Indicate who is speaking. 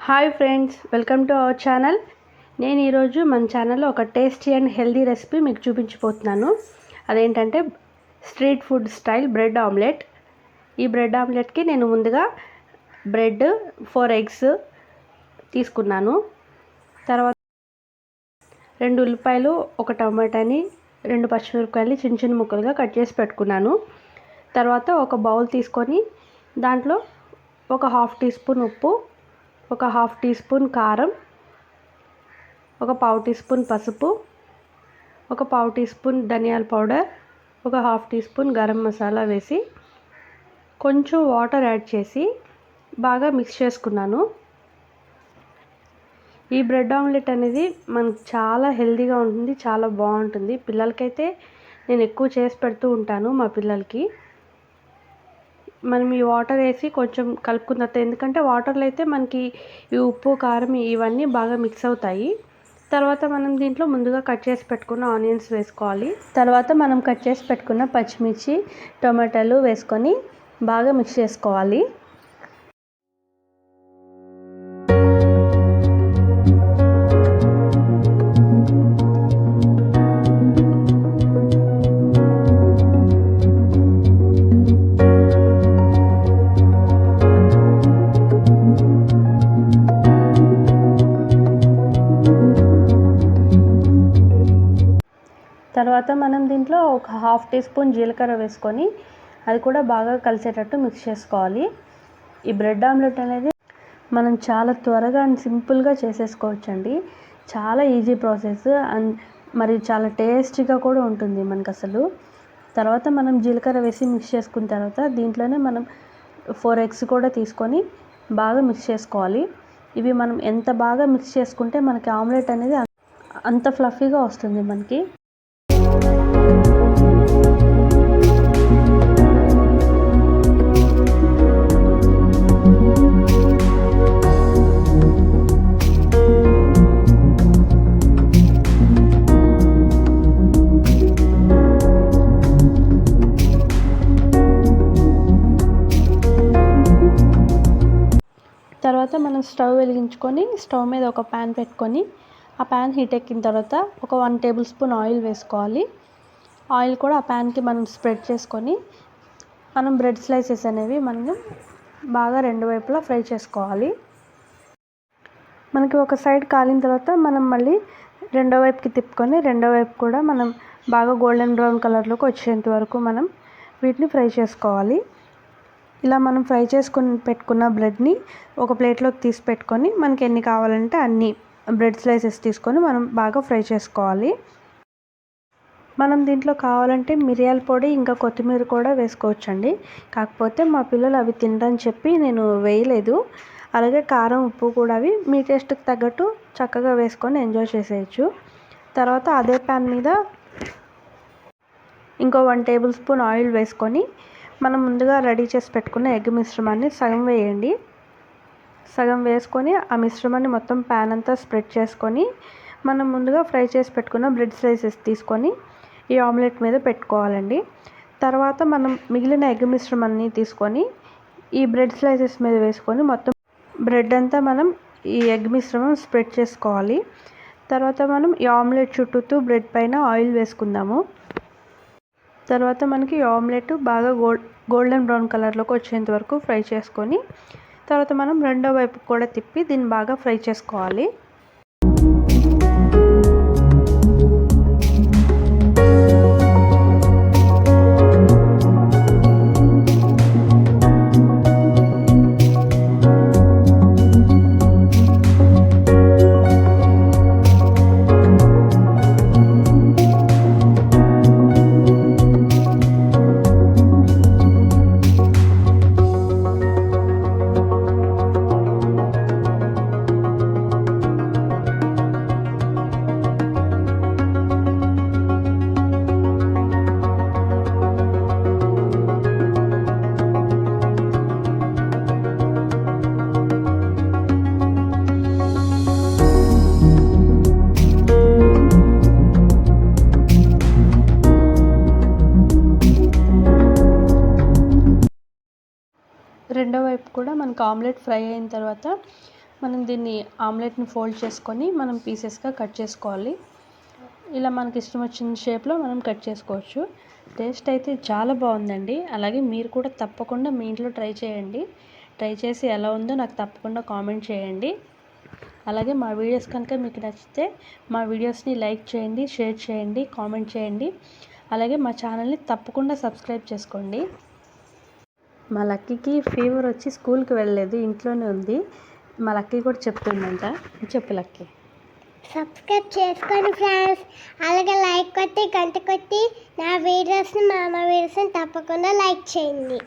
Speaker 1: Hi friends, welcome to our channel. నేను ఈరోజు మన ఛానల్లో ఒక టేస్టీ అండ్ హెల్దీ రెసిపీ మీకు చూపించబోతున్నాను. అదేంటంటే street food style bread omelette. ఈ బ్రెడ్ ఆమ్లెట్కి నేను ముందుగా బ్రెడ్ 4 ఎగ్స్ తీసుకున్నాను. తర్వాత 2 ఉల్లిపాయలు, 1 టమాటాని, 2 పచ్చిమిరపకాయలు చిన్న చిన్న ముక్కలుగా కట్ చేసి పెట్టుకున్నాను. తర్వాత ఒక బౌల్ తీసుకొని దాంట్లో ఒక 1/2 టీ స్పూన్ ఉప్పు, ఒక 1/2 టీ స్పూన్ కారం, ఒక 1/4 టీ స్పూన్ పసుపు, ఒక 1/4 టీ స్పూన్ ధనియాల పౌడర్, ఒక 1/2 టీ స్పూన్ గరం మసాలా వేసి కొంచెం వాటర్ యాడ్ చేసి బాగా మిక్స్ చేసుకున్నాను. ఈ బ్రెడ్ ఆమ్లెట్ అనేది మనకు చాలా హెల్తీగా ఉంటుంది, చాలా బాగుంటుంది. పిల్లలకైతే నేను ఎక్కువ చేసి పెడుతూ ఉంటాను మా పిల్లలకి. మనం ఈ వాటర్ వేసి కొంచెం కలుపుకున్న తర్వాత, ఎందుకంటే వాటర్లో అయితే మనకి ఈ ఉప్పు కారం ఇవన్నీ బాగా మిక్స్ అవుతాయి. తర్వాత మనం దీంట్లో ముందుగా కట్ చేసి పెట్టుకున్న ఆనియన్స్ వేసుకోవాలి. తర్వాత మనం కట్ చేసి పెట్టుకున్న పచ్చిమిర్చి, టొమాటోలు వేసుకొని బాగా మిక్స్ చేసుకోవాలి. తర్వాత మనం దీంట్లో ఒక 1/2 టీ స్పూన్ జీలకర్ర వేసుకొని అది కూడా బాగా కలిసేటట్టు మిక్స్ చేసుకోవాలి. ఈ బ్రెడ్ ఆమ్లెట్ అనేది మనం చాలా త్వరగా అండ్ సింపుల్గా చేసేసుకోవచ్చండి. చాలా ఈజీ ప్రాసెస్ అండ్ మరి చాలా టేస్టీగా కూడా ఉంటుంది మనకు అసలు. తర్వాత మనం జీలకర్ర వేసి మిక్స్ చేసుకున్న తర్వాత దీంట్లోనే మనం 4 ఎగ్స్ కూడా తీసుకొని బాగా మిక్స్ చేసుకోవాలి. ఇవి మనం ఎంత బాగా మిక్స్ చేసుకుంటే మనకి ఆమ్లెట్ అనేది అంత ఫ్లఫీగా వస్తుంది మనకి. తర్వాత మనం స్టవ్ వెలిగించుకొని స్టవ్ మీద ఒక ప్యాన్ పెట్టుకొని ఆ ప్యాన్ హీట్ ఎక్కిన తర్వాత ఒక 1 టేబుల్ స్పూన్ ఆయిల్ వేసుకోవాలి. ఆయిల్ కూడా ఆ ప్యాన్కి మనం స్ప్రెడ్ చేసుకొని మనం బ్రెడ్ స్లైసెస్ అనేవి మనం బాగా 2 వైపులా ఫ్రై చేసుకోవాలి. మనకి ఒక సైడ్ కాలిన తర్వాత మనం మళ్ళీ రెండో వైపుకి తిప్పుకొని రెండో వైపు కూడా మనం బాగా గోల్డెన్ బ్రౌన్ కలర్లోకి వచ్చేంత వరకు మనం వీటిని ఫ్రై చేసుకోవాలి. ఇలా మనం ఫ్రై చేసుకుని పెట్టుకున్న బ్రెడ్ని ఒక ప్లేట్లోకి తీసి పెట్టుకొని మనకి ఎన్ని కావాలంటే అన్ని బ్రెడ్ స్లైసెస్ తీసుకొని మనం బాగా ఫ్రై చేసుకోవాలి. మనం దీంట్లో కావాలంటే మిరియాల పొడి ఇంకా కొత్తిమీర కూడా వేసుకోవచ్చండి. కాకపోతే మా పిల్లలు అవి తినరని చెప్పి నేను వేయలేదు. అలాగే కారం, ఉప్పు కూడా అవి మీ టేస్ట్కి తగ్గట్టు చక్కగా వేసుకొని ఎంజాయ్ చేసేయచ్చు. తర్వాత అదే ప్యాన్ మీద ఇంకో 1 టేబుల్ స్పూన్ ఆయిల్ వేసుకొని మనం ముందుగా రెడీ చేసి పెట్టుకున్న ఎగ్ మిశ్రమాన్ని సగం వేయండి. సగం వేసుకొని ఆ మిశ్రమాన్ని మొత్తం ప్యాన్ అంతా స్ప్రెడ్ చేసుకొని మనం ముందుగా ఫ్రై చేసి పెట్టుకున్న బ్రెడ్ స్లైసెస్ తీసుకొని ఈ ఆమ్లెట్ మీద పెట్టుకోవాలండి. తర్వాత మనం మిగిలిన ఎగ్ మిశ్రమాన్ని తీసుకొని ఈ బ్రెడ్ స్లైసెస్ మీద వేసుకొని మొత్తం బ్రెడ్ అంతా మనం ఈ ఎగ్ మిశ్రమం స్ప్రెడ్ చేసుకోవాలి. తర్వాత మనం ఈ ఆమ్లెట్ చుట్టూతూ బ్రెడ్ పైన ఆయిల్ వేసుకుందాము. తర్వాత మనకి ఆమ్లెట్ బాగా గోల్డెన్ బ్రౌన్ కలర్లోకి వచ్చేంత వరకు ఫ్రై చేసుకొని తర్వాత మనం రెండో వైపు కూడా తిప్పి దీన్ని బాగా ఫ్రై చేసుకోవాలి. రెండో వైపు కూడా మనకు ఆమ్లెట్ ఫ్రై అయిన తర్వాత మనం దీన్ని ఆమ్లెట్ని ఫోల్డ్ చేసుకొని మనం పీసెస్గా కట్ చేసుకోవాలి. ఇలా మనకి ఇష్టం వచ్చిన షేప్లో మనం కట్ చేసుకోవచ్చు. టేస్ట్ అయితే చాలా బాగుందండి. అలాగే మీరు కూడా తప్పకుండా మీ ఇంట్లో ట్రై చేయండి. ట్రై చేసి ఎలా ఉందో నాకు తప్పకుండా కామెంట్ చేయండి. అలాగే మా వీడియోస్ కనుక మీకు నచ్చితే మా వీడియోస్ని లైక్ చేయండి, షేర్ చేయండి, కామెంట్ చేయండి. అలాగే మా ఛానల్ని తప్పకుండా సబ్స్క్రైబ్ చేసుకోండి. మా లక్కీకి ఫీవర్ వచ్చి స్కూల్కి వెళ్ళలేదు, ఇంట్లోనే ఉంది. మా లక్కీ కూడా చెప్తుందంట. చెప్పు లక్కీ.
Speaker 2: సబ్స్క్రైబ్ చేసుకోండి ఫ్రెండ్స్. అలాగే లైక్ కొట్టి గంట కొట్టి నా వీడియోస్ని మా అమ్మ వీడియోస్ని తప్పకుండా లైక్ చేయండి.